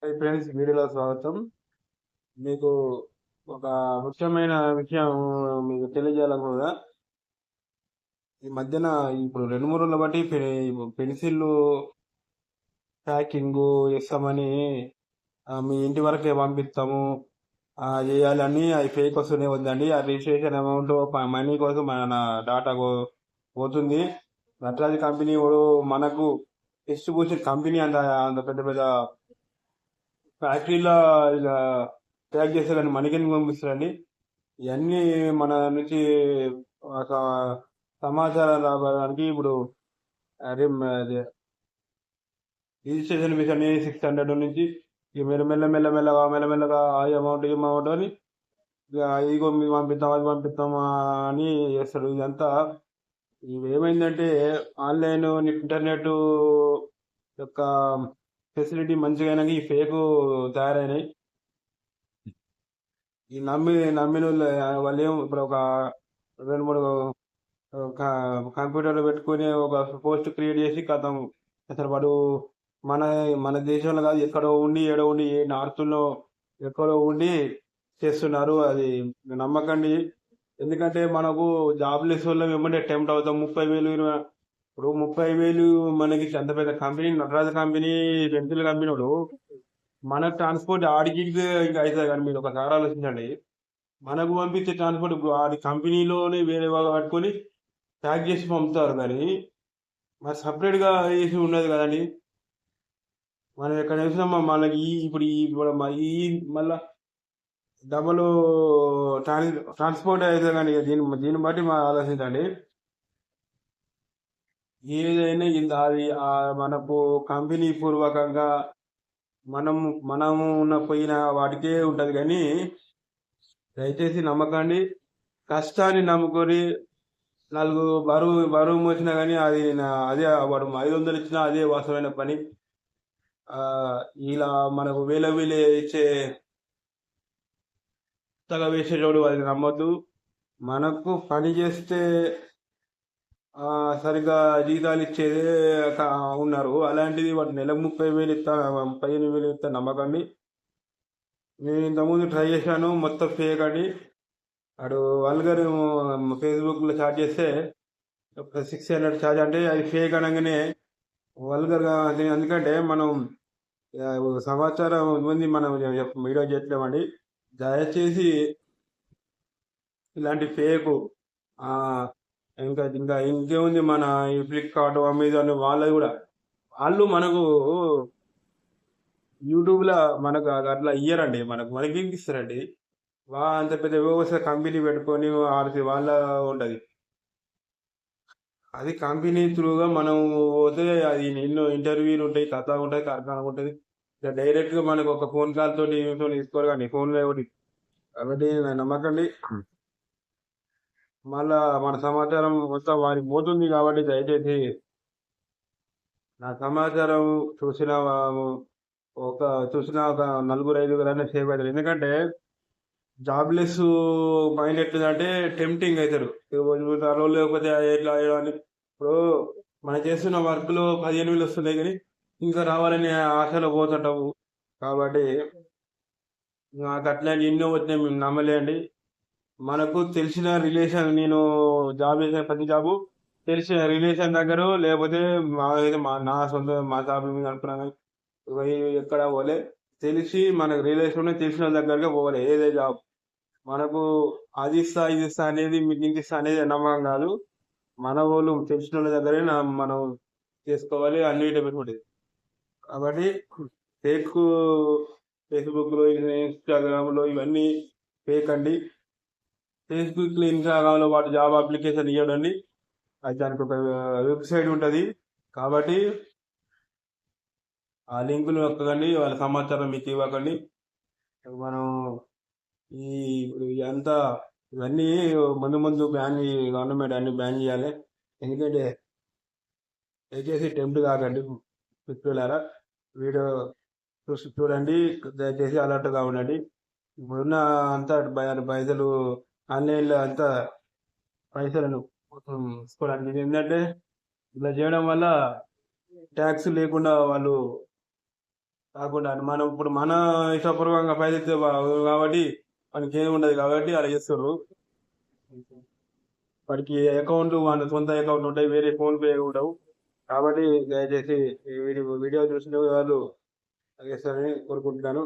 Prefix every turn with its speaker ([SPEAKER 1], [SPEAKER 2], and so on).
[SPEAKER 1] Hi friends, వీడియోలో స్వాగతం. మీకు ఒక ముఖ్యమైన విషయం మీకు తెలియజేయాలనుకున్నా. ఈ మధ్యన ఇప్పుడు 2-3 రోజుల బట్టి పెన్సిళ్ళు ప్యాకింగ్ చేస్తామని మీ ఇంటి వరకే పంపిస్తాము చేయాలని అవి ఫేక్ వస్తూనే వద్దండి. ఆ రిజిస్ట్రేషన్ అమౌంట్ మనీ కోసం మన డాటా పోతుంది. నటరాజ్ కంపెనీ మనకు డిస్ట్రిబ్యూషన్ కంపెనీ అంత అంత పెద్ద పెద్ద ఫ్యాక్టరీలో ఇలా ప్యాక్ చేస్తే కానీ మనకెందుకు పంపిస్తారండి? ఇవన్నీ మన నుంచి ఒక సమాచారం రావడానికి ఇప్పుడు రిజిస్ట్రేషన్ ఫీజు అని 600 నుంచి మెల్లమెల్లగా ఈ అమౌంట్ అని ఇగో మీరు పంపిస్తాం అది పంపిస్తాం అని చేస్తారు. ఇదంతా ఏమైందంటే ఆన్లైన్ ఇంటర్నెట్ యొక్క ఫెసిలిటీ మంచిగా అయినాక ఈ ఫేక్ తయారైనాయి. ఈ నమ్మిన వాళ్ళు ఇప్పుడు ఒక 2-3 కంప్యూటర్లు పెట్టుకుని ఒక పోస్ట్ క్రియేట్ చేసి కథం అసలు వాడు మన మన దేశంలో కాదు ఎక్కడో ఉండి ఏ నార్త్లో ఎక్కడో ఉండి చేస్తున్నారు. అది నమ్మకండి. ఎందుకంటే మనకు జాబ్ లెస్ వల్ల ఏమంటే టెంప్ట్ అవుతాం. 30,000 ఇప్పుడు 30,000 మనకి అంత పెద్ద company Nataraja company pencil company వాడు మన ట్రాన్స్పోర్ట్ ఆడికి ఇంకా అవుతుంది. కానీ మీరు ఒకసారి ఆలోచించండి, మనకు పంపించే ట్రాన్స్పోర్ట్ ఆడి కంపెనీలోనే వేరే వాళ్ళు పట్టుకొని ప్యాక్ చేసి పంపుతారు. కానీ మరి సపరేట్గా వేసి ఉండదు కదండి. మనం ఎక్కడ వేసినా మనకి ఇప్పుడు ఈ మళ్ళా డబల్ ట్రాన్స్పోర్ట్ అవుతుంది. కానీ దీన్ని బట్టి మనం ఆలోచించండి. ఏదైనా అది మనకు కంపెనీ పూర్వకంగా మనము పోయిన వాటికే ఉంటుంది. కానీ దయచేసి నమ్మకండి. కష్టాన్ని నమ్ముకొని నలుగురు బరువు మోసినా కానీ అదే వాడు 500 ఇచ్చినా అదే వాస్తవమైన పని. ఇలా మనకు వేలే ఇచ్చే వేసేటోడు అది నమ్మద్దు. మనకు పని చేస్తే సరిగా జీతాలు ఇచ్చేదే ఉన్నారు. అలాంటిది వాడు నెలకు 30,000 ఇస్తా 15,000 ఇస్తా నమ్మకండి. నేను ఇంతకుముందు ట్రై చేశాను, మొత్తం ఫేక్ అండి. వాడు వల్గర్ ఫేస్బుక్లో చార్జ్ చేస్తే 600 ఛార్జ్ అంటే అది ఫేక్ అనగానే వల్గర్గా. ఎందుకంటే మనం సమాచారం ఉంది, మనం వీడియో చేయట్లేమండి. దయచేసి ఇలాంటి ఫేకు ఇంకా ఇంకేముంది, మన ఈ ఫ్లిప్కార్ట్ అమెజాన్ వాళ్ళు మనకు యూట్యూబ్లో మనకు అట్లా ఇయ్యరండి. మనకి ఇస్తారండి. అంత పెద్ద వ్యవస్థ కంపెనీ పెట్టుకొని వాళ్ళ ఉంటుంది. అది కంపెనీ త్రూగా మనం పోతే అది ఎన్నో ఇంటర్వ్యూలు ఉంటాయి, కథ ఉంటుంది, కార్ఖానా ఉంటుంది. డైరెక్ట్గా మనకు ఒక ఫోన్ కాల్ తోటి తీసుకోరు కానీ ఫోన్లో ఒకటి. కాబట్టి నమ్మకండి. మళ్ళా మన సమాచారం మొత్తం వారికి పోతుంది. కాబట్టి దయచేసి నా సమాచారం చూసిన ఒక 4-5 అనే సేవ్ అవుతారు. ఎందుకంటే జాబ్లెస్ మైండ్ ఎట్లుందంటే టెంప్టింగ్ అవుతారు. లేకపోతే ఎట్లా అని. ఇప్పుడు మనం చేస్తున్న వర్క్లో 15,000 వస్తున్నాయి కానీ ఇంకా రావాలనే ఆశలో పోతుంటాము. కాబట్టి నాకు అట్లా ఎన్నో వచ్చినాయి, మేము నమ్మలేండి. మనకు తెలిసిన రిలేషన్, నేను జాబ్ చేసిన ప్రతి జాబు తెలిసిన రిలేషన్ దగ్గర, లేకపోతే నా సొంత మా జాబ్ మీద అనుకున్నాను. ఎక్కడ పోలే, తెలిసి మనకు రిలేషన్ తెలిసిన దగ్గరగా పోవాలి. ఏదే జాబ్ మనకు అది ఇస్తా ఇది ఇస్తా అనేది, మీకు ఇంక ఇస్తా అనేది నమ్మకం కాదు. మన వాళ్ళు తెలిసిన వాళ్ళ దగ్గరే మనం చేసుకోవాలి, అన్నిటి పెట్టుకుంటుంది. కాబట్టి ఫేస్బుక్లో ఇన్స్టాగ్రామ్లో ఇవన్నీ ఫేక్ అండి. ఫేస్బుక్లో ఇన్స్టాగ్రామ్లో వాటి జాబ్ అప్లికేషన్ ఇవ్వడండి. అది దానికి ఒక వెబ్సైట్ ఉంటుంది. కాబట్టి ఆ లింకులు నొక్కకండి, వాళ్ళ సమాచారం మీకు ఇవ్వకండి. మనం అంతా ఇవన్నీ ముందు గవర్నమెంట్ అన్ని బ్యాన్ చేయాలి. ఎందుకంటే దయచేసి టెంప్ట్ కాకండి మిత్రులారా. వీడియో చూడండి, దయచేసి అలర్ట్గా ఉండండి. ఇప్పుడున్న అంతా పైసలు ఆన్లైన్లో అంతా పైసలను తీసుకోవడానికి. ఏంటంటే ఇలా చేయడం వల్ల ట్యాక్స్ లేకుండా వాళ్ళు కాకుండా మనం ఇప్పుడు మన ఇష్టపూర్వకంగా పైసలు ఇస్తే కాబట్టి మనకి ఏమి ఉండదు కాబట్టి అలా చేస్తారు. వాడికి అకౌంట్ వాళ్ళ సొంత అకౌంట్ ఉంటాయి, వేరే ఫోన్ పే ఉండవు. కాబట్టి దయచేసి ఈ వీడియో చూసిన వాళ్ళు చేస్తారని కోరుకుంటున్నాను.